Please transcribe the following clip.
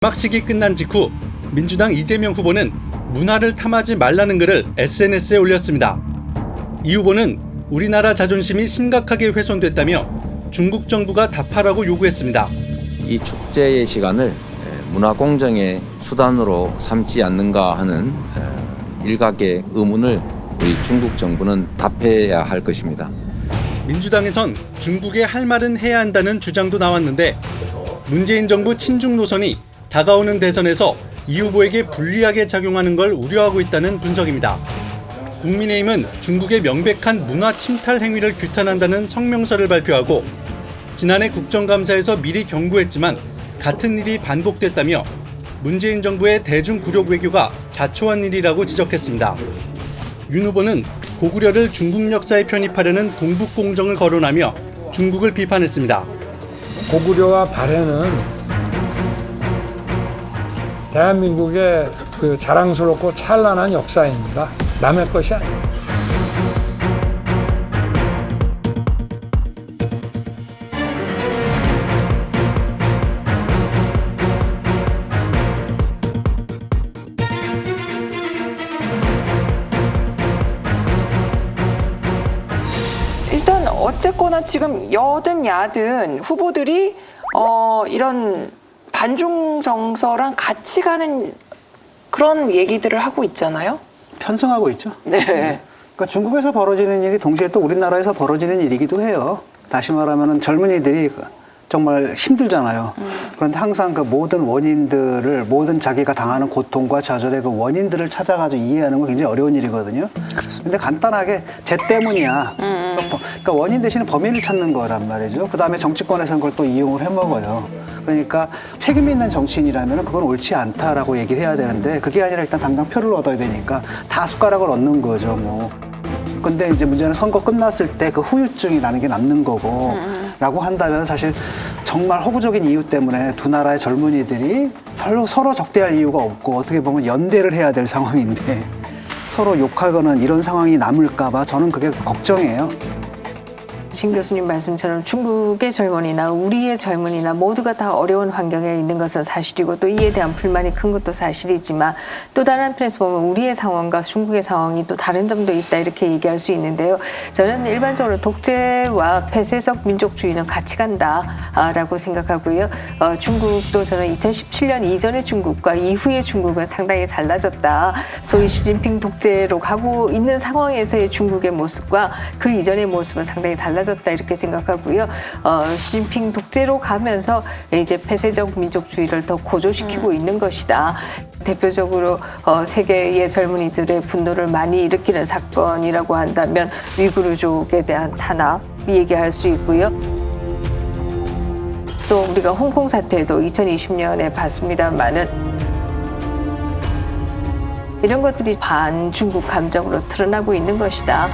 개막식이 끝난 직후 민주당 이재명 후보는 문화를 탐하지 말라는 글을 SNS에 올렸습니다. 이 후보는 우리나라 자존심이 심각하게 훼손됐다며 중국 정부가 답하라고 요구했습니다. 이 축제의 시간을 문화 공정의 수단으로 삼지 않는가 하는 일각의 의문을 우리 중국 정부는 답해야 할 것입니다. 민주당에선 중국에 할 말은 해야 한다는 주장도 나왔는데 문재인 정부 친중 노선이 다가오는 대선에서 이 후보에게 불리하게 작용하는 걸 우려하고 있다는 분석입니다. 국민의힘은 중국의 명백한 문화 침탈 행위를 규탄한다는 성명서를 발표하고 지난해 국정감사에서 미리 경고했지만 같은 일이 반복됐다며 문재인 정부의 대중 굴욕 외교가 자초한 일이라고 지적했습니다. 윤 후보는 고구려를 중국 역사에 편입하려는 동북공정을 거론하며 중국을 비판했습니다. 고구려와 발해는 대한민국의 그 자랑스럽고 찬란한 역사입니다. 남의 것이 아니에요. 일단 어쨌거나 지금 여든 야든 후보들이 이런 반중 정서랑 같이 가는 그런 얘기들을 하고 있잖아요. 편성하고 있죠. 네. 그러니까 중국에서 벌어지는 일이 동시에 또 우리나라에서 벌어지는 일이기도 해요. 다시 말하면 젊은이들이 정말 힘들잖아요. 그런데 항상 그 모든 원인들을, 모든 자기가 당하는 고통과 좌절의 그 원인들을 찾아가지고 이해하는 건 굉장히 어려운 일이거든요. 그런데 간단하게 쟤 때문이야. 그러니까 원인 대신에 범인을 찾는 거란 말이죠. 그 다음에 정치권에서는 그걸 또 이용을 해먹어요. 그러니까 책임 있는 정치인이라면 그건 옳지 않다라고 얘기를 해야 되는데 그게 아니라 일단 당장 표를 얻어야 되니까 다 숟가락을 얻는 거죠, 뭐. 근데 이제 문제는 선거 끝났을 때 그 후유증이라는 게 남는 거고 라고 한다면 사실 정말 허구적인 이유 때문에 두 나라의 젊은이들이 서로 적대할 이유가 없고 어떻게 보면 연대를 해야 될 상황인데 서로 욕하거나 이런 상황이 남을까 봐 저는 그게 걱정이에요. 진 교수님 말씀처럼 중국의 젊은이나 우리의 젊은이나 모두가 다 어려운 환경에 있는 것은 사실이고 또 이에 대한 불만이 큰 것도 사실이지만 또 다른 한편에서 보면 우리의 상황과 중국의 상황이 또 다른 점도 있다 이렇게 얘기할 수 있는데요. 저는 일반적으로 독재와 폐쇄적 민족주의는 같이 간다라고 생각하고요. 중국도 저는 2017년 이전의 중국과 이후의 중국은 상당히 달라졌다. 소위 시진핑 독재로 가고 있는 상황에서의 중국의 모습과 그 이전의 모습은 상당히 달라졌다 이렇게 생각하고요. 시진핑 독재로 가면서 이제 폐쇄적 민족주의를 더 고조시키고 있는 것이다. 대표적으로 세계의 젊은이들의 분노를 많이 일으키는 사건이라고 한다면 위구르족에 대한 탄압 얘기할 수 있고요. 또 우리가 홍콩 사태도 2020년에 봤습니다만은 이런 것들이 반중국 감정으로 드러나고 있는 것이다.